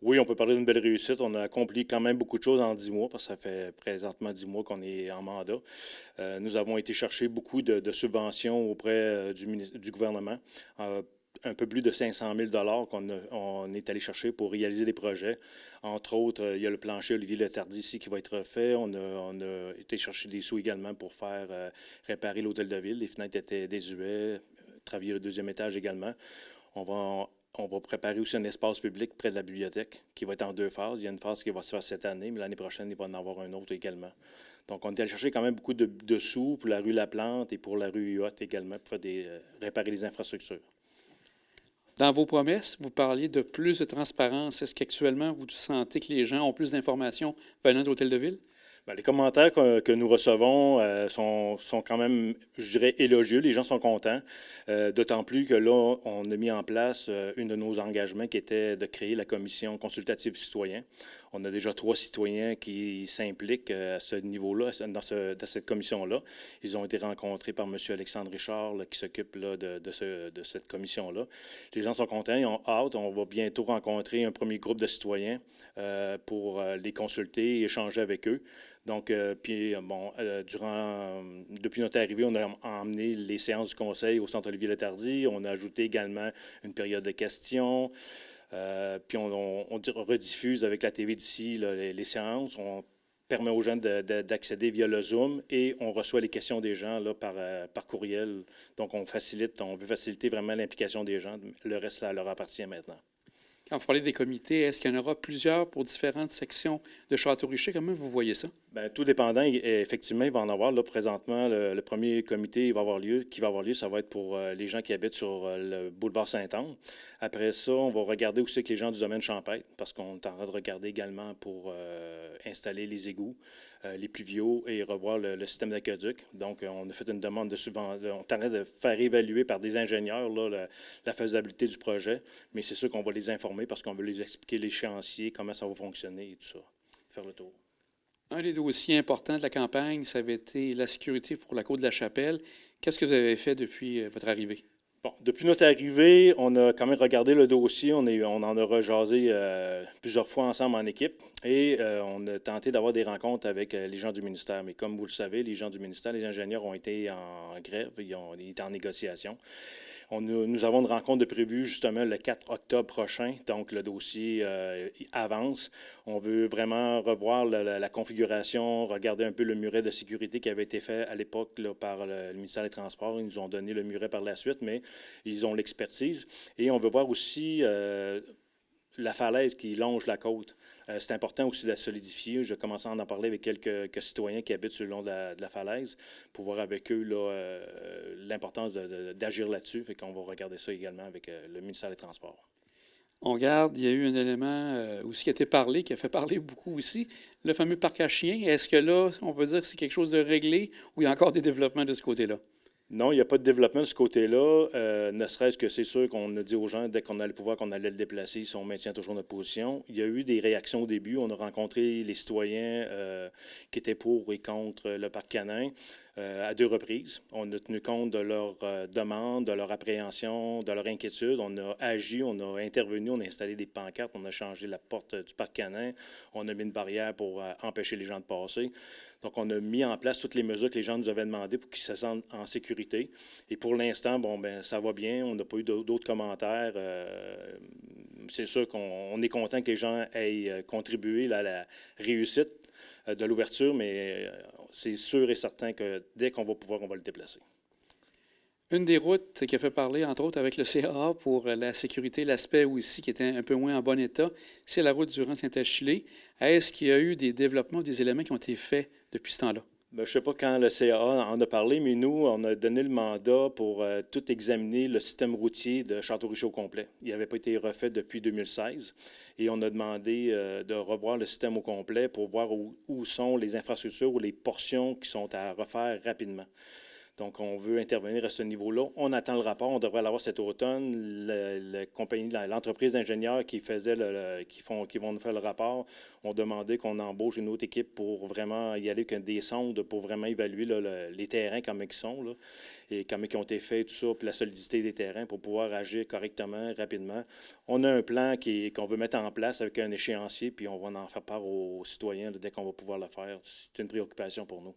Oui, on peut parler d'une belle réussite. On a accompli quand même beaucoup de choses en 10 mois, parce que ça fait présentement 10 mois qu'on est en mandat. Nous avons été chercher beaucoup de subventions auprès du gouvernement. Euh, un peu plus de 500 000 qu'on est allé chercher pour réaliser des projets. Entre autres, il y a le plancher Olivier Letardy ici qui va être refait. On a été chercher des sous également pour faire réparer l'hôtel de ville. Les fenêtres étaient désuètes, travailler le deuxième étage également. On va, on va préparer aussi un espace public près de la bibliothèque qui va être en deux phases. Il y a une phase qui va se faire cette année, mais l'année prochaine, il va en avoir un autre également. Donc, on est allé chercher quand même beaucoup de sous pour la rue Laplante et pour la rue Huot également pour faire réparer les infrastructures. Dans vos promesses, vous parliez de plus de transparence. Est-ce qu'actuellement, vous sentez que les gens ont plus d'informations venant de l'Hôtel de Ville? Bien, les commentaires que nous recevons sont quand même, je dirais, élogieux. Les gens sont contents. D'autant plus que là, on a mis en place une de nos engagements qui était de créer la commission consultative citoyen. On a déjà 3 citoyens qui s'impliquent à ce niveau-là, dans cette commission-là. Ils ont été rencontrés par M. Alexandre Richard, là, qui s'occupe là, de cette commission-là. Les gens sont contents, ils ont hâte. On va bientôt rencontrer un premier groupe de citoyens pour les consulter et échanger avec eux. Donc, depuis notre arrivée, on a emmené les séances du conseil au Centre Olivier Letardy. On a ajouté également une période de questions. Puis on rediffuse avec la TV d'ici les séances. On permet aux gens d'accéder via le Zoom et on reçoit les questions des gens là, par courriel. Donc, on veut faciliter vraiment l'implication des gens. Le reste, ça leur appartient maintenant. Quand vous parlez des comités, est-ce qu'il y en aura plusieurs pour différentes sections de Château-Richer? Comment vous voyez ça? Bien, tout dépendant, effectivement, il va en avoir. Là, présentement, le premier comité qui va avoir lieu, ça va être pour les gens qui habitent sur le boulevard Saint-Anne. Après ça, on va regarder aussi avec les gens du domaine champêtre, parce qu'on est en train de regarder également pour installer les égouts, les pluviaux et revoir le système d'aqueduc. Donc, on a fait une demande de subvention. On est en train de faire évaluer par des ingénieurs là, la faisabilité du projet, mais c'est sûr qu'on va les informer parce qu'on veut les expliquer l'échéancier, comment ça va fonctionner et tout ça. Faire le tour. Un des dossiers importants de la campagne, ça avait été la sécurité pour la Côte de la Chapelle. Qu'est-ce que vous avez fait depuis votre arrivée? Bon, depuis notre arrivée, on a quand même regardé le dossier. On en a rejasé plusieurs fois ensemble en équipe et on a tenté d'avoir des rencontres avec les gens du ministère. Mais comme vous le savez, les gens du ministère, les ingénieurs ont été en grève, ils étaient en négociation. Nous avons une rencontre de prévue justement le 4 octobre prochain, donc le dossier avance. On veut vraiment revoir la configuration, regarder un peu le muret de sécurité qui avait été fait à l'époque par le ministère des Transports. Ils nous ont donné le muret par la suite, mais ils ont l'expertise. Et on veut voir aussi la falaise qui longe la côte. C'est important aussi de la solidifier. Je commence à en parler avec quelques citoyens qui habitent sur le long de la falaise pour voir avec eux l'importance d'agir là-dessus. Fait qu'on va regarder ça également avec le ministère des Transports. On regarde, il y a eu un élément aussi qui a été parlé, qui a fait parler beaucoup aussi, le fameux parc à chiens. Est-ce que là, on peut dire que c'est quelque chose de réglé ou il y a encore des développements de ce côté-là? Non, il n'y a pas de développement de ce côté-là, ne serait-ce que c'est sûr qu'on a dit aux gens, dès qu'on allait pouvoir, qu'on allait le déplacer, si on maintient toujours notre position. Il y a eu des réactions au début. On a rencontré les citoyens qui étaient pour et contre le parc canin à 2 reprises. On a tenu compte de leurs demandes, de leur appréhension, de leur inquiétude. On a agi, on a intervenu, on a installé des pancartes, on a changé la porte du parc canin, on a mis une barrière pour empêcher les gens de passer. Donc, on a mis en place toutes les mesures que les gens nous avaient demandées pour qu'ils se sentent en sécurité. Et pour l'instant, ça va bien. On n'a pas eu d'autres commentaires. C'est sûr qu'on est content que les gens aient contribué à la réussite de l'ouverture, mais c'est sûr et certain que dès qu'on va pouvoir, on va le déplacer. Une des routes qui a fait parler, entre autres, avec le CAA pour la sécurité, l'aspect aussi qui était un peu moins en bon état, c'est la route Durand-Saint-Achille. Est-ce qu'il y a eu des développements, des éléments qui ont été faits depuis ce temps-là? Je ne sais pas quand le CAA en a parlé, mais nous, on a donné le mandat pour tout examiner le système routier de Château-Richer au complet. Il n'avait pas été refait depuis 2016 et on a demandé de revoir le système au complet pour voir où sont les infrastructures ou les portions qui sont à refaire rapidement. Donc, on veut intervenir à ce niveau-là. On attend le rapport. On devrait l'avoir cet automne. L'entreprise d'ingénieurs qui vont nous faire le rapport ont demandé qu'on embauche une autre équipe pour vraiment y aller avec des sondes pour vraiment évaluer là, les terrains, comment ils sont, là, et comment ils ont été faits, tout ça, puis la solidité des terrains pour pouvoir agir correctement, rapidement. On a un plan qu'on veut mettre en place avec un échéancier, puis on va en faire part aux citoyens là, dès qu'on va pouvoir le faire. C'est une préoccupation pour nous.